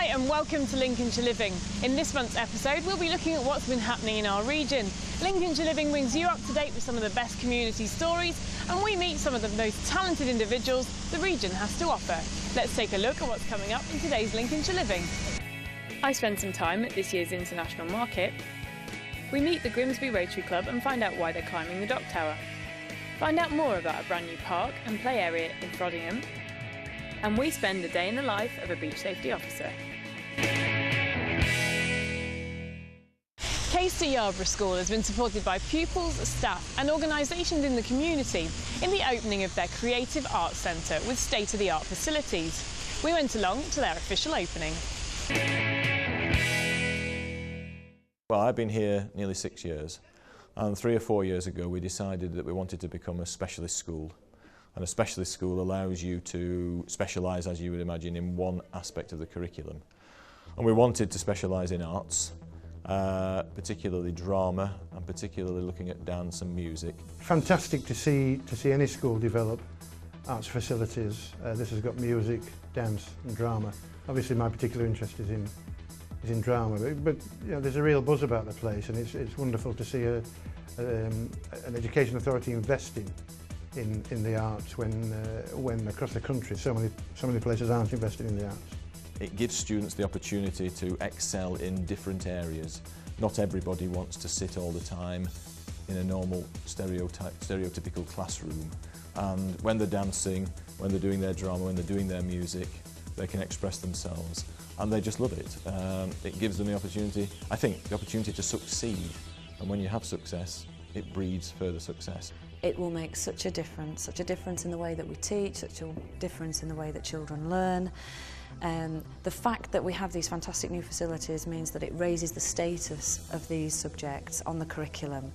Hi and welcome to Lincolnshire Living. In this month's episode we'll be looking at what's been happening in our region. Lincolnshire Living brings you up to date with some of the best community stories and we meet some of the most talented individuals the region has to offer. Let's take a look at what's coming up in today's Lincolnshire Living. I spend some time at this year's International Market. We meet the Grimsby Rotary Club and find out why they're climbing the dock tower. Find out more about a brand new park and play area in Frodingham. And we spend a day in the life of a beach safety officer. KCRA School has been supported by pupils, staff and organisations in the community in the opening of their Creative Arts Centre with state-of-the-art facilities. We went along to their official opening. Well, I've been here nearly 6 years, and 3 or 4 years ago we decided that we wanted to become a specialist school. And a specialist school allows you to specialise, as you would imagine, in one aspect of the curriculum. And we wanted to specialise in arts, particularly drama, and particularly looking at dance and music. Fantastic to see any school develop arts facilities. This has got music, dance and drama. Obviously my particular interest is in drama, but you know, there's a real buzz about the place, and it's wonderful to see an education authority investing in the arts when across the country so many places aren't investing in the arts. It gives students the opportunity to excel in different areas. Not everybody wants to sit all the time in a normal stereotypical classroom, and when they're dancing, when they're doing their drama, when they're doing their music, they can express themselves and they just love it. It gives them the opportunity, I think, the opportunity to succeed, and when you have success it breeds further success. It will make such a difference in the way that we teach, such a difference in the way that children learn. The fact that we have these fantastic new facilities means that it raises the status of these subjects on the curriculum.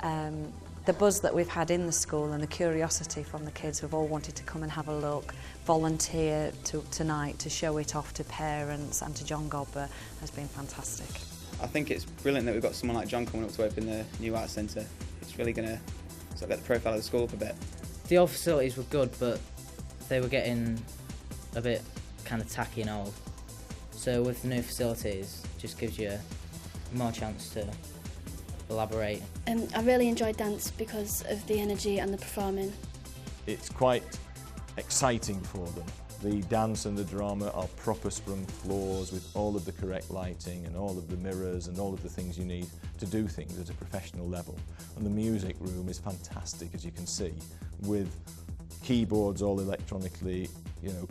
The buzz that we've had in the school and the curiosity from the kids who've all wanted to come and have a look, volunteer tonight to show it off to parents and to John Godber has been fantastic. I think it's brilliant that we've got someone like John coming up to open the new arts centre. It's really going to sort of get the profile of the school up a bit. The old facilities were good, but they were getting a bit kind of tacky and old. So with the new facilities, it just gives you more chance to elaborate. I really enjoyed dance because of the energy and the performing. It's quite exciting for them. The dance and the drama are proper sprung floors with all of the correct lighting and all of the mirrors and all of the things you need to do things at a professional level. And the music room is fantastic, as you can see, with keyboards all electronically,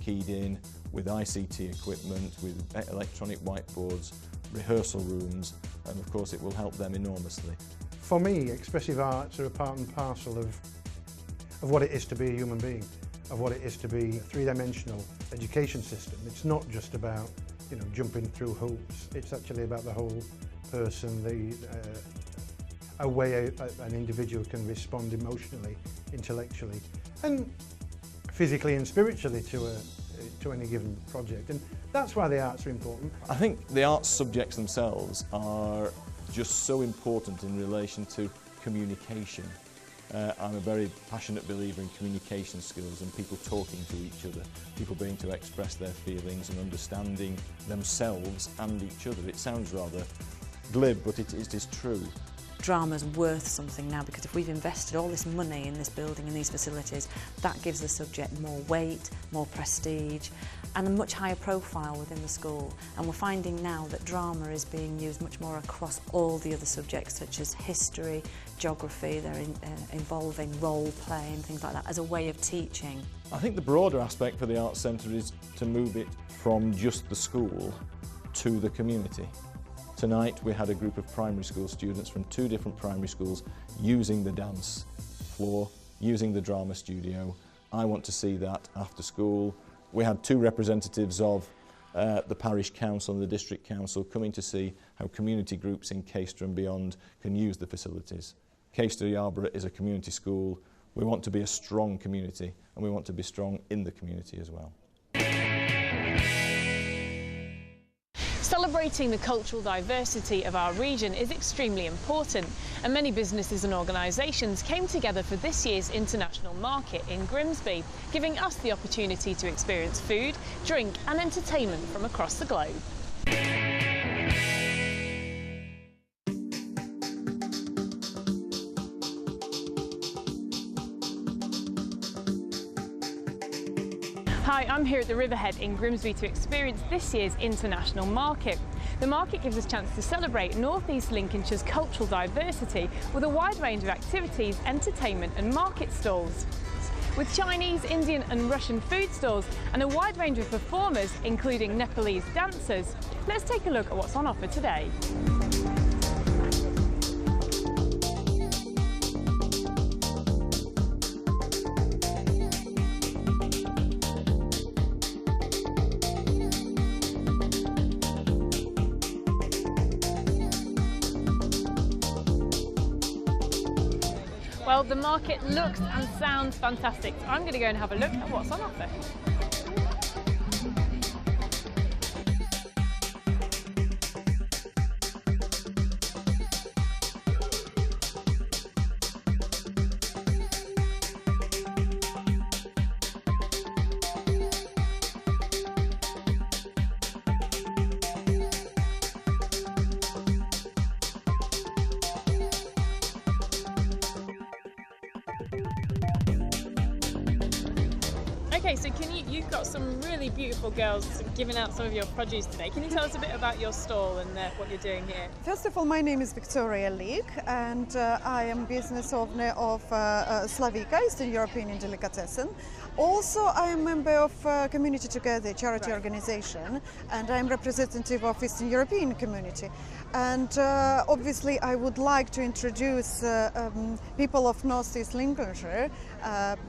keyed in, with ICT equipment, with electronic whiteboards, rehearsal rooms, and of course it will help them enormously. For me, expressive arts are a part and parcel of what it is to be a human being, of what it is to be a three-dimensional education system. It's not just about jumping through hoops. It's actually about the whole person, a way an individual can respond emotionally, intellectually, and physically and spiritually to any given project. And that's why the arts are important. I think the arts subjects themselves are just so important in relation to communication. I'm a very passionate believer in communication skills and people talking to each other, people being able to express their feelings and understanding themselves and each other. It sounds rather glib, but it is true. Drama's worth something now, because if we've invested all this money in this building and these facilities, that gives the subject more weight, more prestige and a much higher profile within the school. And we're finding now that drama is being used much more across all the other subjects such as history, geography. They're involving role play and things like that as a way of teaching. I think the broader aspect for the Arts Centre is to move it from just the school to the community. Tonight we had a group of primary school students from 2 different primary schools using the dance floor, using the drama studio. I want to see that after school. We had 2 representatives of the parish council and the district council coming to see how community groups in Caister and beyond can use the facilities. Caister Yarborough is a community school. We want to be a strong community and we want to be strong in the community as well. Celebrating the cultural diversity of our region is extremely important, and many businesses and organisations came together for this year's international market in Grimsby, giving us the opportunity to experience food, drink and entertainment from across the globe. Hi, I'm here at the Riverhead in Grimsby to experience this year's international market. The market gives us a chance to celebrate North East Lincolnshire's cultural diversity with a wide range of activities, entertainment and market stalls. With Chinese, Indian and Russian food stalls and a wide range of performers, including Nepalese dancers, let's take a look at what's on offer today. Well, the market looks and sounds fantastic. So I'm going to go and have a look at what's on offer. Okay, so you've got some really beautiful girls giving out some of your produce today. Can you tell us a bit about your stall and what you're doing here? First of all, my name is Victoria Leek, and I am business owner of Slavika, Eastern European Delicatessen. Also, I am a member of Community Together, charity organization, and I am representative of Eastern European community. And obviously, I would like to introduce people of North East Lincolnshire,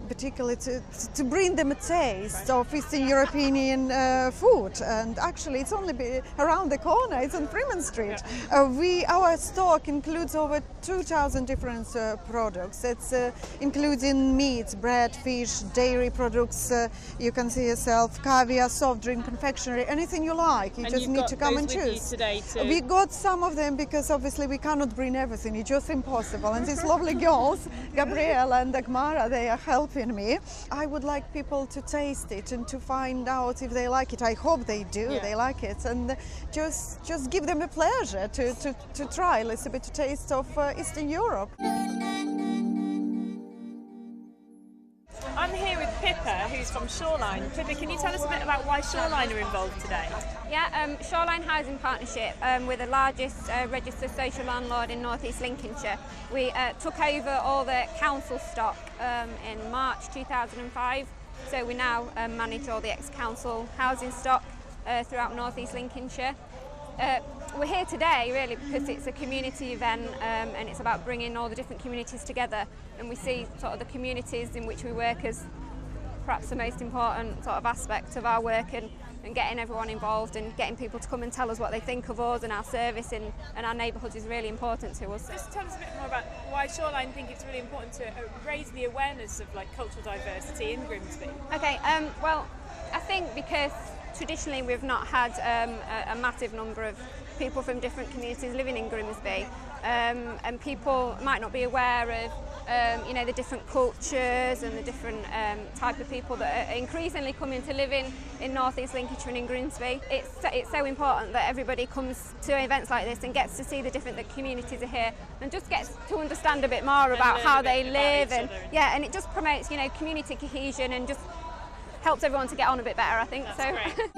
particularly to bring them a taste of Eastern European food. And actually, it's only around the corner. It's on Freeman Street. Our stock includes over 2,000 different products. It's including meat, bread, fish, dairy products. You can see yourself caviar, soft drink, confectionery, anything you like. You just need to come and choose. Today too. We got some of them because obviously we cannot bring everything. It's just impossible. And these lovely girls, Gabrielle and Dagmara, they are helping me. I would like people to taste it and to find out if they like it. I hope they do. Yeah. They like it, and just give them a pleasure to try a little bit of taste of Eastern Europe. I'm here with Pippa, who's from Shoreline. Pippa, can you tell us a bit about why Shoreline are involved today? Yeah, Shoreline Housing Partnership, we're the largest registered social landlord in North East Lincolnshire. We took over all the council stock in March 2005, so we now manage all the ex-council housing stock throughout North East Lincolnshire. We're here today really because it's a community event and it's about bringing all the different communities together, and we see sort of the communities in which we work as perhaps the most important sort of aspect of our work, and getting everyone involved and getting people to come and tell us what they think of us and our service and our neighbourhood is really important to us. Just tell us a bit more about why Shoreline think it's really important to raise the awareness of cultural diversity in Grimsby. Okay, well I think because traditionally we've not had a massive number of people from different communities living in Grimsby, and people might not be aware of the different cultures and the different type of people that are increasingly coming to live in North East Lincolnshire and in Grimsby. It's so important that everybody comes to events like this and gets to see the different communities are here and just gets to understand a bit more about how they live, and and it just promotes community cohesion and just helps everyone to get on a bit better, I think. That's great.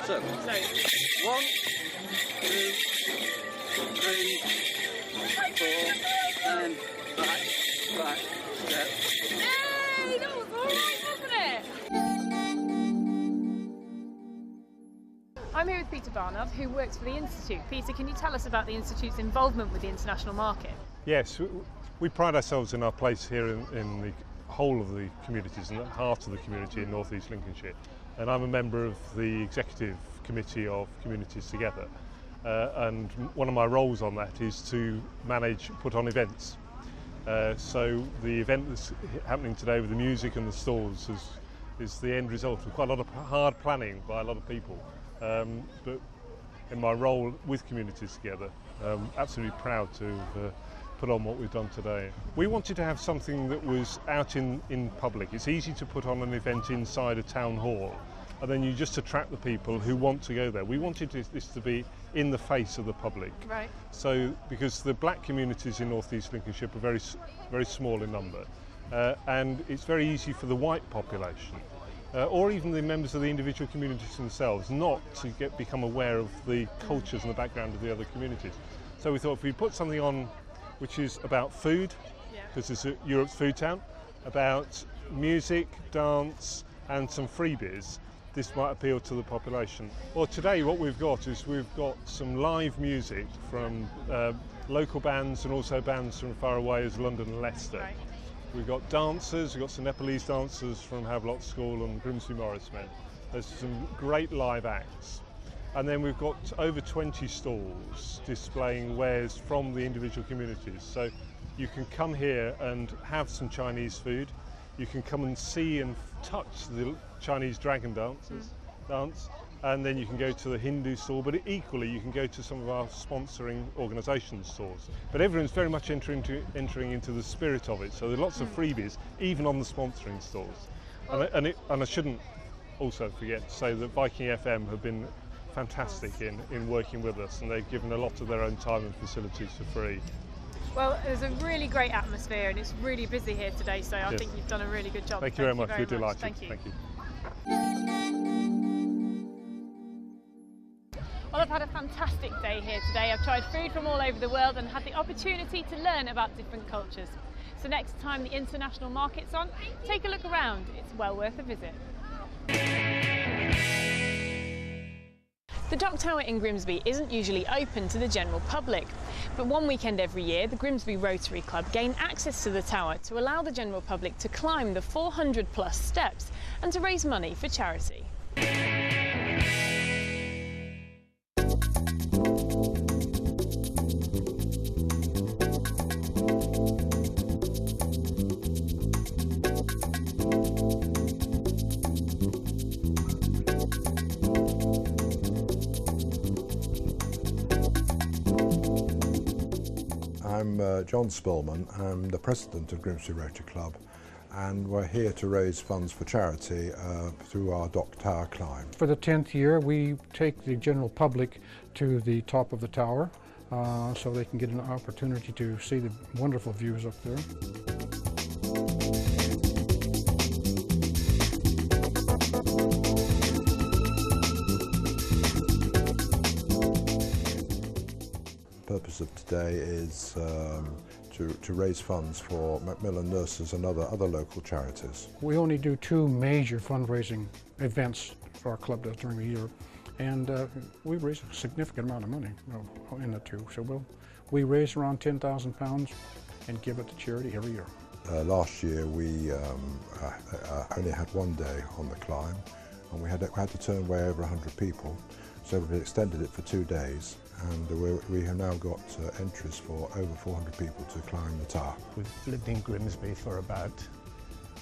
So, 1, 2, 3, and back, step. Yay! That was all right, wasn't it? I'm here with Peter Barnard, who works for the Institute. Peter, can you tell us about the Institute's involvement with the international market? Yes, we pride ourselves in our place here in the whole of the communities and the heart of the community in North East Lincolnshire. And I'm a member of the Executive Committee of Communities Together. And one of my roles on that is to put on events. So the event that's happening today with the music and the stalls is the end result of quite a lot of hard planning by a lot of people. But in my role with Communities Together, I'm absolutely proud to put on what we've done today. We wanted to have something that was out in public. It's easy to put on an event inside a town hall, and then you just attract the people who want to go there. We wanted this to be in the face of the public. Right. So, because the black communities in North East Lincolnshire are very, very small in number, and it's very easy for the white population, or even the members of the individual communities themselves, not to become aware of the cultures and the background of the other communities. So we thought if we put something on which is about food, because it's Europe's food town, about music, dance and some freebies, this might appeal to the population. Well, today what we've got is we've got some live music from local bands and also bands from far away as London and Leicester. Right. We've got dancers, we've got some Nepalese dancers from Havelock School and Grimsby Morris Men. There's some great live acts. And then we've got over 20 stalls displaying wares from the individual communities. So you can come here and have some Chinese food. You can come and see and touch the Chinese dragon dance, and then you can go to the Hindu stall, but equally you can go to some of our sponsoring organisation stores. But everyone's very much entering into the spirit of it, so there are lots of freebies, even on the sponsoring stalls. And I shouldn't also forget to say that Viking FM have been fantastic in working with us, and they've given a lot of their own time and facilities for free. Well, there's a really great atmosphere and it's really busy here today, so I think you've done a really good job. Thank you very much. We're delighted. Thank you. Thank you. Well, I've had a fantastic day here today. I've tried food from all over the world and had the opportunity to learn about different cultures. So next time the international market's on, take a look around. It's well worth a visit. The Dock Tower in Grimsby isn't usually open to the general public, but one weekend every year the Grimsby Rotary Club gain access to the tower to allow the general public to climb the 400+ steps and to raise money for charity. I'm John Spillman. I'm the president of Grimsby Rotary Club, and we're here to raise funds for charity through our Dock Tower climb. For the 10th year, we take the general public to the top of the tower so they can get an opportunity to see the wonderful views up there. The purpose of today is to raise funds for Macmillan Nurses and other local charities. We only do 2 major fundraising events for our club does during the year, and we raise a significant amount of money in the 2. So we raise around £10,000 and give it to charity every year. Last year we only had 1 day on the climb, and we had to turn way over 100 people, so we extended it for 2 days. And we have now got entries for over 400 people to climb the tower. We've lived in Grimsby for about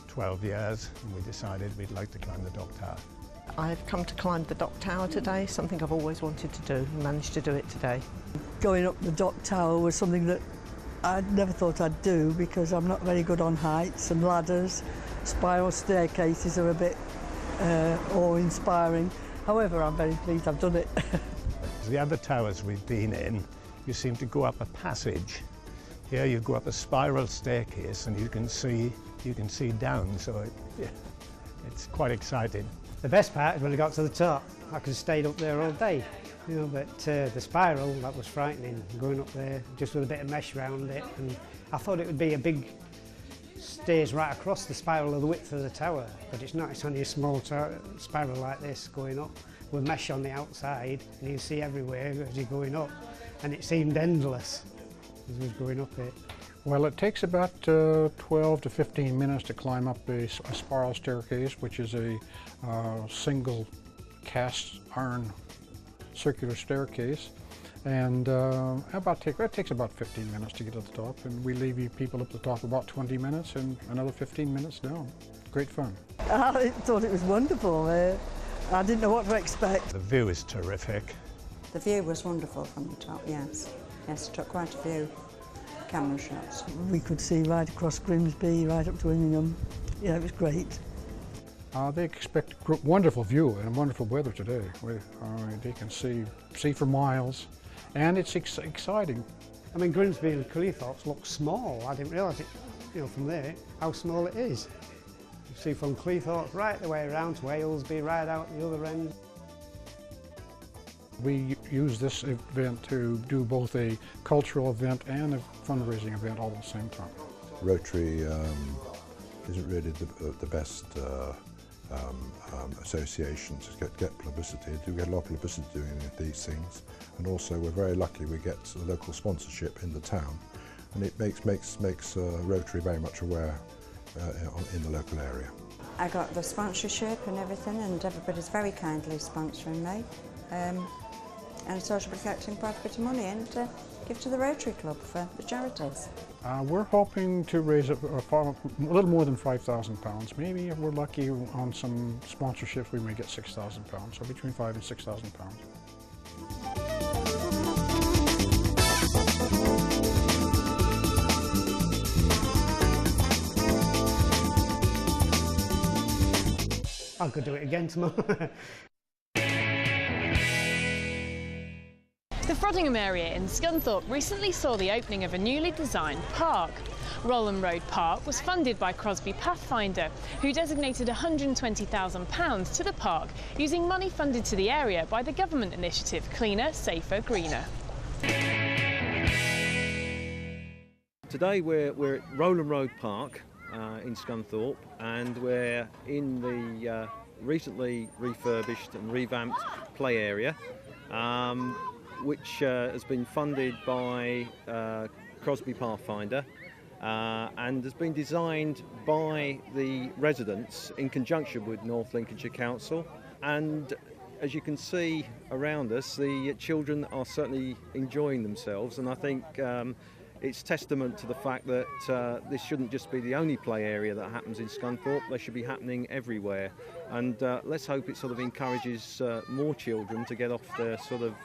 12 years, and we decided we'd like to climb the Dock Tower. I've come to climb the Dock Tower today, something I've always wanted to do, and managed to do it today. Going up the Dock Tower was something that I never thought I'd do, because I'm not very good on heights and ladders. Spiral staircases are a bit awe-inspiring. However, I'm very pleased I've done it. The other towers we've been in, you seem to go up a passage. Here you go up a spiral staircase and you can see down, so it's quite exciting. The best part is when I got to the top. I could have stayed up there all day. You know, but the spiral, that was frightening, going up there, just with a bit of mesh around it, and I thought it would be a big stairs right across the spiral of the width of the tower, but it's not, it's only a small spiral like this going up, with mesh on the outside, and you can see everywhere as you're going up, and it seemed endless as we was going up it. Well, it takes about 12 to 15 minutes to climb up a spiral staircase, which is a single cast iron circular staircase, and it takes about 15 minutes to get to the top, and we leave you people up the top about 20 minutes and another 15 minutes down. Great fun. I thought it was wonderful. I didn't know what to expect. The view is terrific. The view was wonderful from the top, yes. Yes, it took quite a few camera shots. We could see right across Grimsby, right up to Immingham. Yeah, it was great. They expect a wonderful view and wonderful weather today. They can see for miles, and it's exciting. I mean, Grimsby and Cleethorpes look small. I didn't realise it, you know, from there, how small it is. You see from Cleethorpes right the way around to Aylesby, right out the other end. We use this event to do both a cultural event and a fundraising event all at the same time. Rotary isn't really the best association to get publicity. We do get a lot of publicity doing these things, and also we're very lucky we get local sponsorship in the town, and it makes Rotary very much aware in the local area. I got the sponsorship and everything, and everybody's very kindly sponsoring me, and social protecting quite a bit of money and to give to the Rotary Club for the charities. We're hoping to raise a little more than £5,000. Maybe if we're lucky on some sponsorship we may get £6,000, so between £5,000 and £6,000. I could do it again tomorrow. The Frodingham area in Scunthorpe recently saw the opening of a newly designed park. Rollin Road Park was funded by Crosby Pathfinder, who designated £120,000 to the park using money funded to the area by the government initiative Cleaner, Safer, Greener. Today we're at Rollin Road Park in Scunthorpe, and we're in the recently refurbished and revamped play area, which has been funded by Crosby Pathfinder and has been designed by the residents in conjunction with North Lincolnshire Council. And as you can see around us, the children are certainly enjoying themselves, and I think it's testament to the fact that this shouldn't just be the only play area that happens in Scunthorpe. They should be happening everywhere, and let's hope it sort of encourages more children to get off their sort of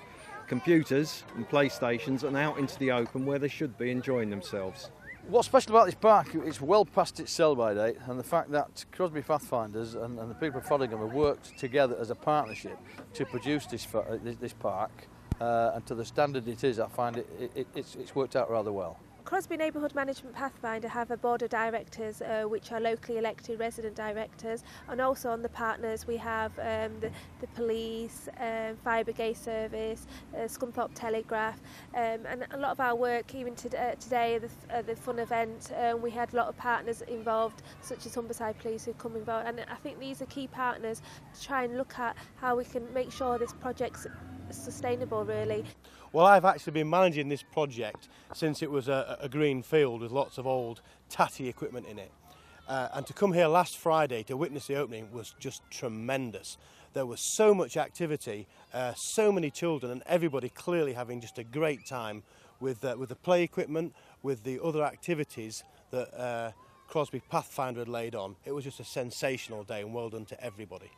computers and PlayStations and out into the open where they should be enjoying themselves. What's special about this park, it's well past its sell-by date, and the fact that Crosby Pathfinders and the people of Frodingham have worked together as a partnership to produce this park, and to the standard it is, I find it's worked out rather well. Crosby Neighbourhood Management Pathfinder have a board of directors which are locally elected resident directors, and also on the partners we have the police, fire brigade service, Scunthorpe Telegraph, and a lot of our work even today, the fun event, we had a lot of partners involved such as Humberside Police who come involved, and I think these are key partners to try and look at how we can make sure this project's sustainable really. Well, I've actually been managing this project since it was a green field with lots of old tatty equipment in it. And to come here last Friday to witness the opening was just tremendous. There was so much activity, so many children, and everybody clearly having just a great time with the play equipment, with the other activities that Crosby Pathfinder had laid on. It was just a sensational day, and well done to everybody.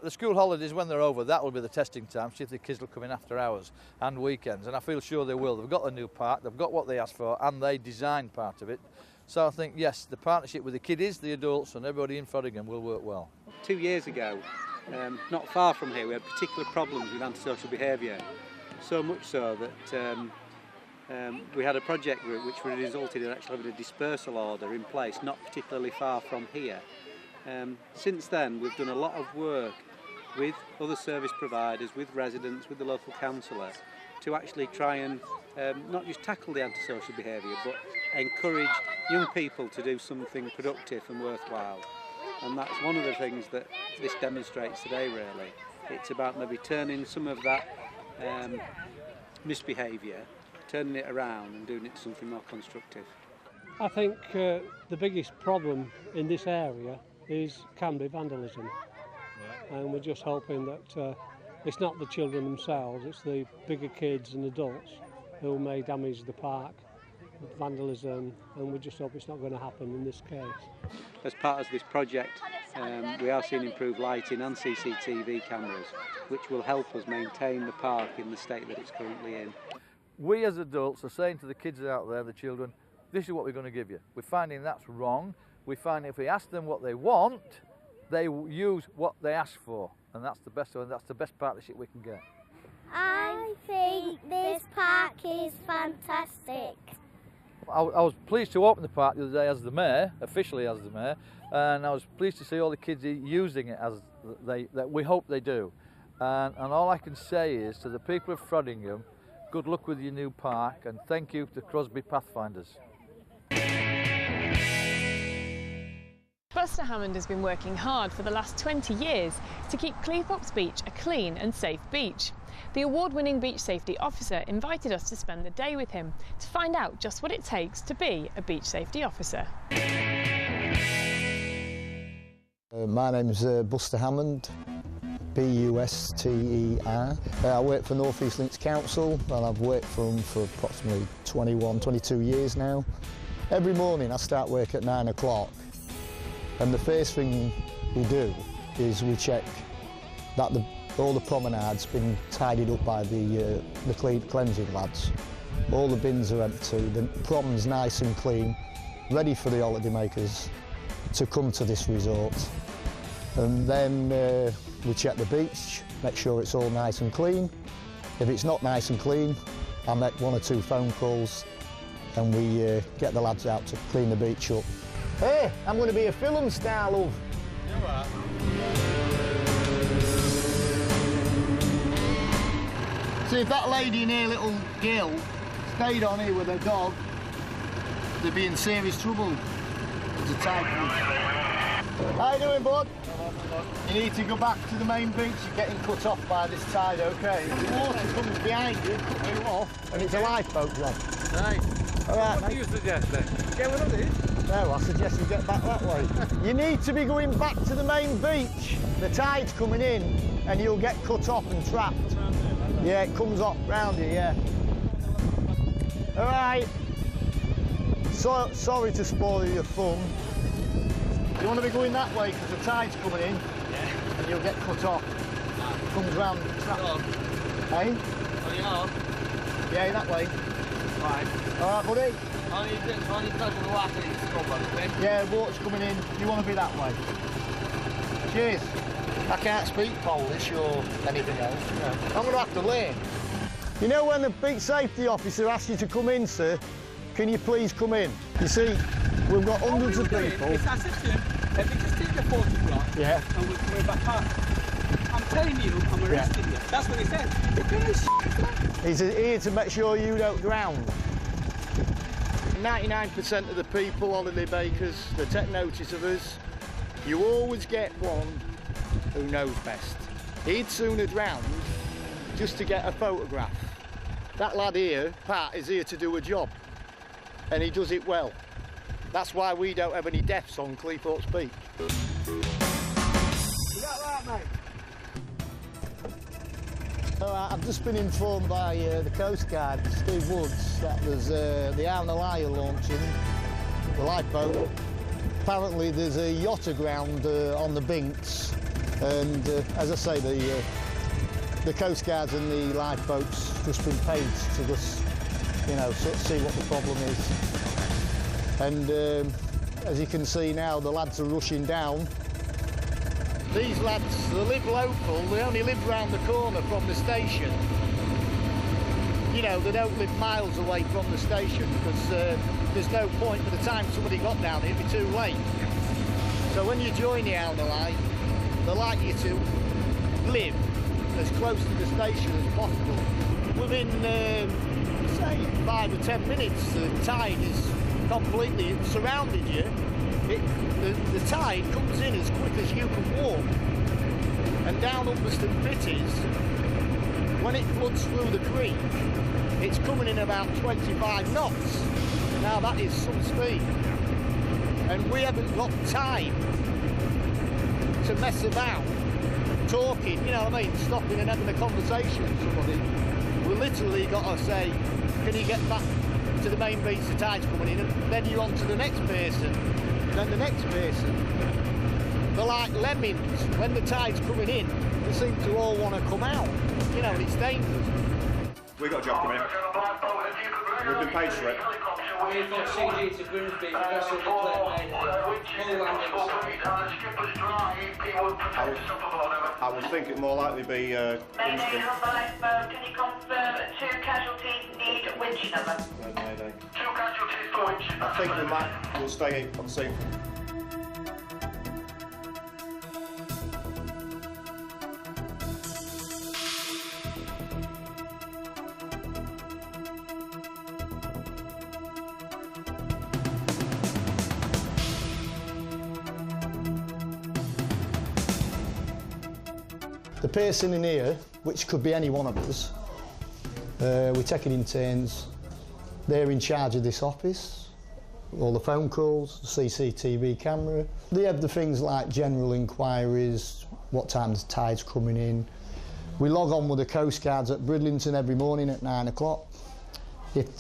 The school holidays, when they're over, that will be the testing time, see if the kids will come in after hours and weekends, and I feel sure they will. They've got a new park, they've got what they asked for, and they designed part of it. So I think, yes, the partnership with the kiddies, the adults and everybody in Frodingham will work well. 2 years ago, not far from here, we had particular problems with antisocial behaviour. So much so that we had a project group which resulted in actually having a dispersal order in place, not particularly far from here. Since then, we've done a lot of work with other service providers, with residents, with the local councillor, to actually try and not just tackle the antisocial behaviour, but encourage young people to do something productive and worthwhile. And that's one of the things that this demonstrates today, really. It's about maybe turning some of that misbehaviour, turning it around and doing it to something more constructive. I think the biggest problem in this area can be vandalism. And we're just hoping that it's not the children themselves, it's the bigger kids and adults who may damage the park, vandalism, and we just hope it's not going to happen in this case. As part of this project, we are seeing improved lighting and CCTV cameras, which will help us maintain the park in the state that it's currently in. We as adults are saying to the kids out there, the children, this is what we're going to give you. We're finding that's wrong. We find if we ask them what they want, they use what they ask for, and that's the best one. That's the best partnership we can get. I think this park is fantastic. I was pleased to open the park the other day as the mayor, officially as the mayor, and I was pleased to see all the kids using it as that we hope they do. And all I can say is to the people of Frodingham, good luck with your new park, and thank you to Crosby Pathfinders. Buster Hammond has been working hard for the last 20 years to keep Cleethorpes Beach a clean and safe beach. The award-winning beach safety officer invited us to spend the day with him to find out just what it takes to be a beach safety officer. My name's Buster Hammond, B-U-S-T-E-R. I work for North East Links Council, and I've worked for them for approximately 22 years now. Every morning I start work at 9 o'clock. And the first thing we do is we check that all the promenade's been tidied up by the cleansing lads. All the bins are empty, the prom's nice and clean, ready for the holidaymakers to come to this resort. And then we check the beach, make sure it's all nice and clean. If it's not nice and clean, I make 1 or 2 phone calls and we get the lads out to clean the beach up. Hey, I'm going to be a film star, love. You are. See, if that lady and her little girl stayed on here with her dog, they'd be in serious trouble. There's a tide. How you doing, bud? You need to go back to the main beach. You're getting cut off by this tide, OK? If the water comes behind you, cut you off, and it's a lifeboat job. Right. All right, what mate. do you suggest then? Get one of these? No, I suggest you get back that way. You need to be going back to the main beach. The tide's coming in and you'll get cut off and trapped. Yeah, it comes up round here, yeah. All right. Sorry to spoil your fun. You want to be going that way because the tide's coming in, yeah, and you'll get cut off. It comes round and trapped. Hey? On your arm? Yeah, that way. Right. All right, buddy. Only because of the water is coming, yeah, water's coming in. You want to be that way. Cheers. I can't speak Polish or anything else. No. I'm going to have to learn. You know when the beach safety officer asks you to come in, sir, can you please come in? You see, we've got hundreds of people. It's as if let me just take a photograph, yeah, and we'll come back up. I'm telling you, I'm arresting you. That's what he said. He's here to make sure you don't drown. 99% of the people, holidaymakers, they take notice of us. You always get one who knows best. He'd sooner drown just to get a photograph. That lad here, Pat, is here to do a job, and he does it well. That's why we don't have any deaths on Cleethorpes Beach. Is that right, mate? I've just been informed by the Coast Guard, Steve Woods, that there's the Aunalaya launching, the lifeboat. Apparently there's a yacht aground on the Binks, and as I say, the Coast Guards and the lifeboats just been paid to just, you know, see what the problem is. And as you can see now, the lads are rushing down. These lads, they live local, they only live round the corner from the station. You know, they don't live miles away from the station because there's no point. By the time somebody got down here, it'd be too late. So when you join the Aunalaya, they like you to live as close to the station as possible. Within, say, 5 or 10 minutes, the tide is completely surrounded you. The tide comes in as quick as you can walk. And down Umberston Pitties, when it floods through the creek, it's coming in about 25 knots. Now that is some speed. And we haven't got time to mess about talking, you know what I mean, stopping and having a conversation with somebody. We literally got to say, can you get back to the main beach, the tide's coming in, and then you're on to the next person, then the next person. They're like lemmings. When the tide's coming in, they seem to all want to come out, you know, and it's dangerous. We got a job coming in. We've been paid for it. We've got CG to Grimsby, vessel declared hull I would think it more likely be instant. Can you confirm 2 casualties need winch number? 2 casualties for winch. I think we'll stay on scene. The person in here, which could be any one of us, we take it in turns. They're in charge of this office, all the phone calls, the CCTV camera. They have the things like general inquiries, what time the tide's coming in. We log on with the Coast Guards at Bridlington every morning at 9 o'clock. If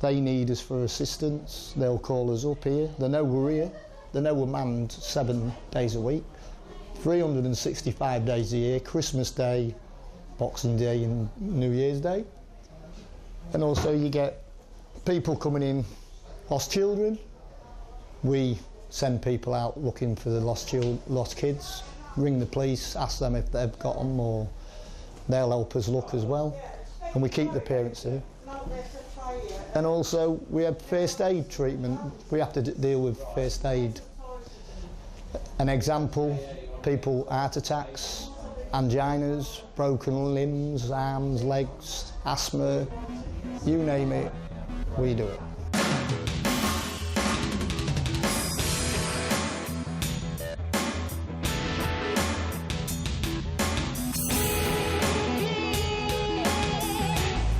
they need us for assistance, they'll call us up here. They know we're here. They know we're manned 7 days a week. 365 days a year, Christmas Day, Boxing Day and New Year's Day. And also you get people coming in, lost children. We send people out looking for the lost kids, ring the police, ask them if they've got them, or they'll help us look as well. And we keep the parents here. And also we have first aid treatment. We have to deal with first aid. An example, people, heart attacks, anginas, broken limbs, arms, legs, asthma, you name it, we do it.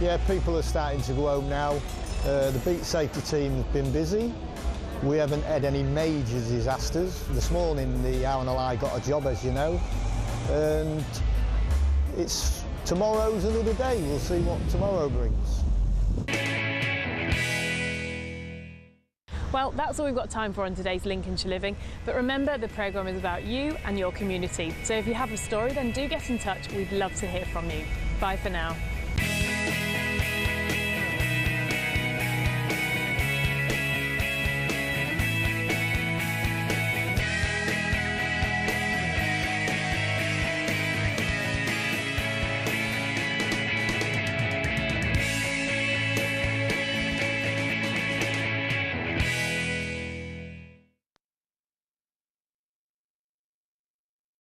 Yeah, people are starting to go home now. The beach safety team has been busy. We haven't had any major disasters. This morning the RNLI got a job, as you know, and tomorrow's another day. We'll see what tomorrow brings. Well, that's all we've got time for on today's Lincolnshire Living, but remember the programme is about you and your community, so if you have a story then do get in touch, we'd love to hear from you. Bye for now.